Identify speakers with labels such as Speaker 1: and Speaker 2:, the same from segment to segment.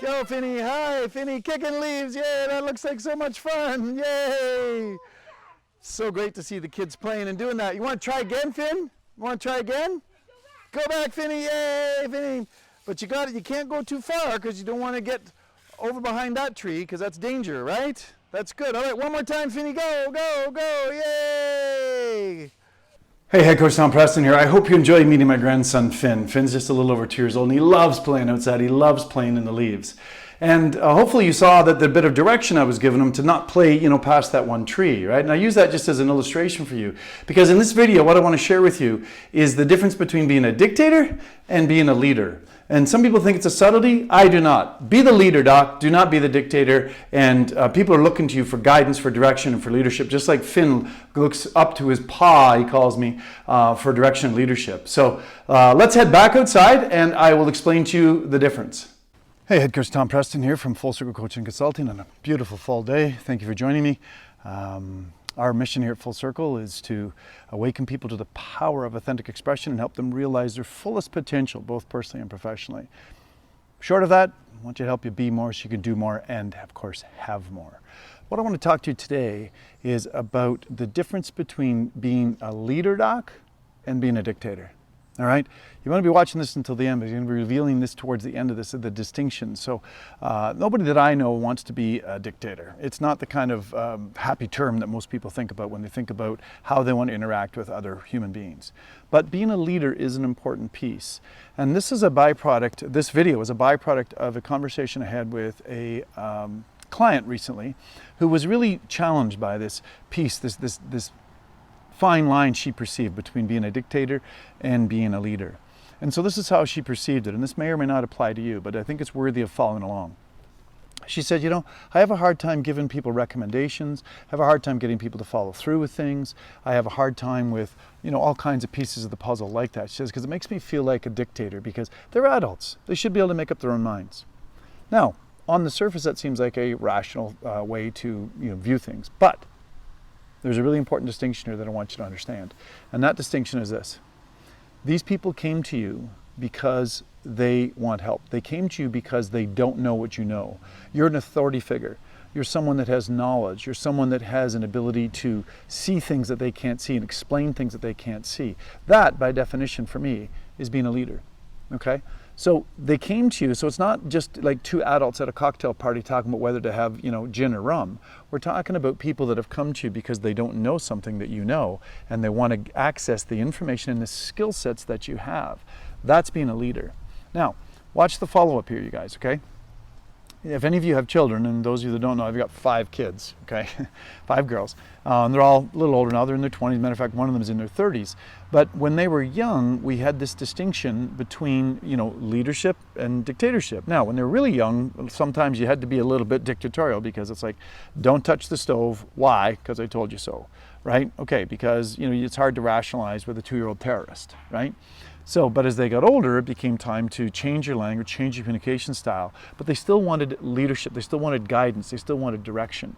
Speaker 1: Go, Finny. Hi, Finny, kicking leaves. Yay, that looks like so much fun. Yay. So great to see the kids playing and doing that. You want to try again, Finn? You want to try again? Go back, Finny. Yay, Finny. But you got it. You can't go too far because you don't want to get over behind that tree because that's danger, right? That's good. All right, one more time, Finny. Go, go, go. Yay. Hey, Head Coach Tom Preston here. I hope you enjoy meeting my grandson, Finn. Finn's just a little over 2 years old, and he loves playing outside. He loves playing in the leaves. And hopefully you saw that the bit of direction I was giving him to not play, past that one tree, right? And I use that just as an illustration for you. Because in this video, what I want to share with you is the difference between being a dictator and being a leader. And some people think it's a subtlety. I do not. Be the leader, Doc. Do not be the dictator. And people are looking to you for guidance, for direction, and for leadership, just like Finn looks up to his paw, he calls me, for direction and leadership. So let's head back outside, and I will explain to you the difference. Hey, Head Coach Tom Preston here from Full Circle Coaching Consulting on a beautiful fall day. Thank you for joining me. Our mission here at Full Circle is to awaken people to the power of authentic expression and help them realize their fullest potential, both personally and professionally. Short of that, I want to help you be more so you can do more and, of course, have more. What I want to talk to you today is about the difference between being a leader, Doc, and being a dictator. All right, you want to be watching this until the end, because you're going to be revealing this towards the end of this, the distinction. So nobody that I know wants to be a dictator. It's not the kind of happy term that most people think about when they think about how they want to interact with other human beings. But being a leader is an important piece. And this is a byproduct, this video is a byproduct of a conversation I had with a client recently who was really challenged by this piece, this fine line she perceived between being a dictator and being a leader. And so this is how she perceived it, and this may or may not apply to you, but I think it's worthy of following along. She said, I have a hard time giving people recommendations, I have a hard time getting people to follow through with things, I have a hard time with, all kinds of pieces of the puzzle like that. She says, because it makes me feel like a dictator, because they're adults, they should be able to make up their own minds. Now, on the surface, that seems like a rational way to view things, but there's a really important distinction here that I want you to understand. And that distinction is this. These people came to you because they want help. They came to you because they don't know what you know. You're an authority figure. You're someone that has knowledge. You're someone that has an ability to see things that they can't see and explain things that they can't see. That, by definition, for me, is being a leader. Okay? So they came to you, so it's not just like two adults at a cocktail party talking about whether to have, gin or rum. We're talking about people that have come to you because they don't know something that you know, and they want to access the information and the skill sets that you have. That's being a leader. Now, watch the follow-up here, you guys, okay? If any of you have children, and those of you that don't know, I've got 5 kids, okay? 5 girls. And they're all a little older now. They're in their 20s. Matter of fact, one of them is in their 30s. But when they were young, we had this distinction between, leadership and dictatorship. Now, when they're really young, sometimes you had to be a little bit dictatorial because it's like, don't touch the stove. Why? Because I told you so, right? Okay, because, it's hard to rationalize with a 2-year-old terrorist, right? So, but as they got older, it became time to change your language, change your communication style, but they still wanted leadership, they still wanted guidance, they still wanted direction.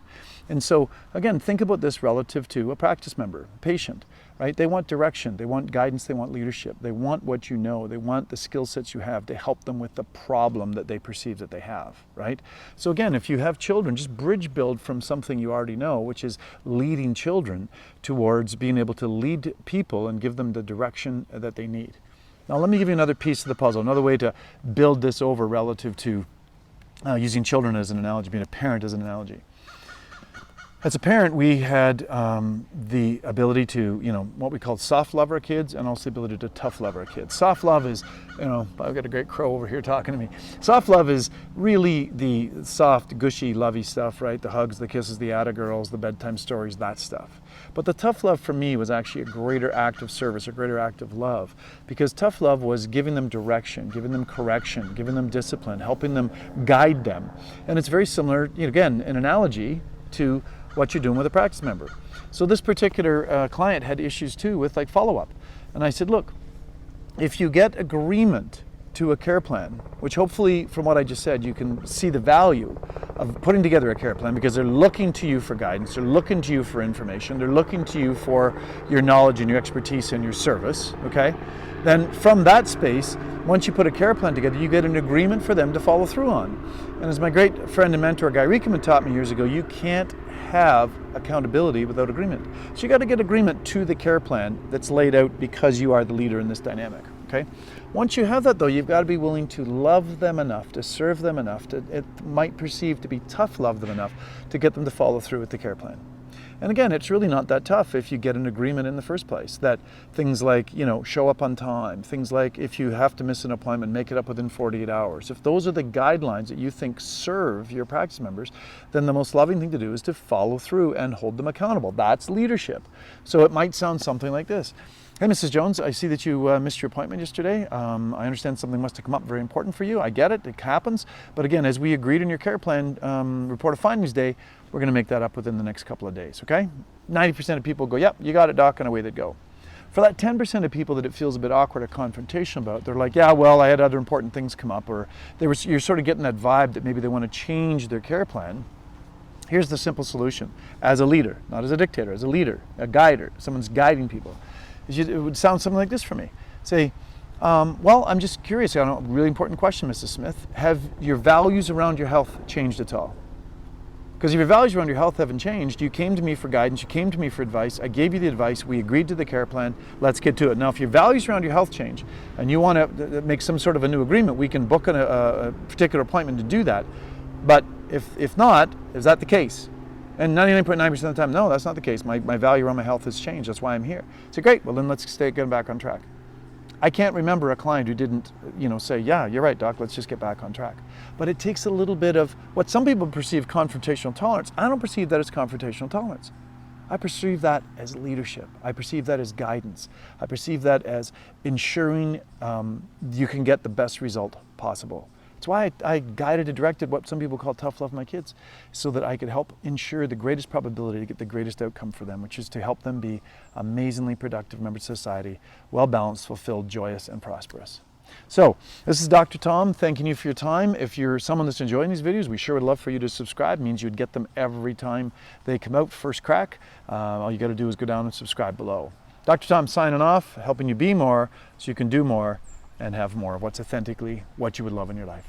Speaker 1: And so, again, think about this relative to a practice member, a patient, right? They want direction, they want guidance, they want leadership, they want what you know, they want the skill sets you have to help them with the problem that they perceive that they have, right? So again, if you have children, just bridge build from something you already know, which is leading children towards being able to lead people and give them the direction that they need. Now let me give you another piece of the puzzle, another way to build this over relative to using children as an analogy, being a parent as an analogy. As a parent, we had the ability to, what we call soft love our kids, and also the ability to tough love our kids. Soft love is, I've got a great crow over here talking to me. Soft love is really the soft, gushy, lovey stuff, right? The hugs, the kisses, the atta girls, the bedtime stories, that stuff. But the tough love for me was actually a greater act of service, a greater act of love, because tough love was giving them direction, giving them correction, giving them discipline, helping them guide them. And it's very similar, again, an analogy to what you're doing with a practice member. So this particular client had issues too with like follow-up. And I said, look, if you get agreement to a care plan, which hopefully from what I just said, you can see the value of putting together a care plan because they're looking to you for guidance, they're looking to you for information, they're looking to you for your knowledge and your expertise and your service, okay? Then from that space, once you put a care plan together, you get an agreement for them to follow through on. And as my great friend and mentor Guy Riekeman taught me years ago, you can't have accountability without agreement. So you got to get agreement to the care plan that's laid out because you are the leader in this dynamic, okay? Once you have that though, you've got to be willing to love them enough, to serve them enough, it might perceive to be tough love them enough to get them to follow through with the care plan. And again, it's really not that tough if you get an agreement in the first place that things like, show up on time, things like if you have to miss an appointment, make it up within 48 hours. If those are the guidelines that you think serve your practice members, then the most loving thing to do is to follow through and hold them accountable. That's leadership. So it might sound something like this. Hey, Mrs. Jones, I see that you missed your appointment yesterday. I understand something must have come up very important for you. I get it, it happens. But again, as we agreed in your care plan report of findings day, we're going to make that up within the next couple of days, okay? 90% of people go, yep, you got it, doc, and away they go. For that 10% of people that it feels a bit awkward or confrontational about, they're like, yeah, well, I had other important things come up, or you're sort of getting that vibe that maybe they want to change their care plan. Here's the simple solution. As a leader, not as a dictator, as a leader, a guider, someone's guiding people. It would sound something like this for me. Say, well, I'm just curious, I know, really important question, Mrs. Smith. Have your values around your health changed at all? Because if your values around your health haven't changed, you came to me for guidance, you came to me for advice, I gave you the advice, we agreed to the care plan, let's get to it. Now, if your values around your health change and you want to make some sort of a new agreement, we can book a particular appointment to do that. But if not, is that the case? And 99.9% of the time, no, that's not the case. My value around my health has changed, that's why I'm here. So great, well then let's get back on track. I can't remember a client who didn't, say, yeah, you're right, doc, let's just get back on track. But it takes a little bit of what some people perceive confrontational tolerance. I don't perceive that as confrontational tolerance. I perceive that as leadership. I perceive that as guidance. I perceive that as ensuring you can get the best result possible. It's why I guided and directed what some people call tough love my kids, so that I could help ensure the greatest probability to get the greatest outcome for them, which is to help them be amazingly productive members of society, well-balanced, fulfilled, joyous, and prosperous. So, this is Dr. Tom thanking you for your time. If you're someone that's enjoying these videos, we sure would love for you to subscribe. It means you'd get them every time they come out, first crack. All you got to do is go down and subscribe below. Dr. Tom signing off, helping you be more so you can do more and have more of what's authentically what you would love in your life.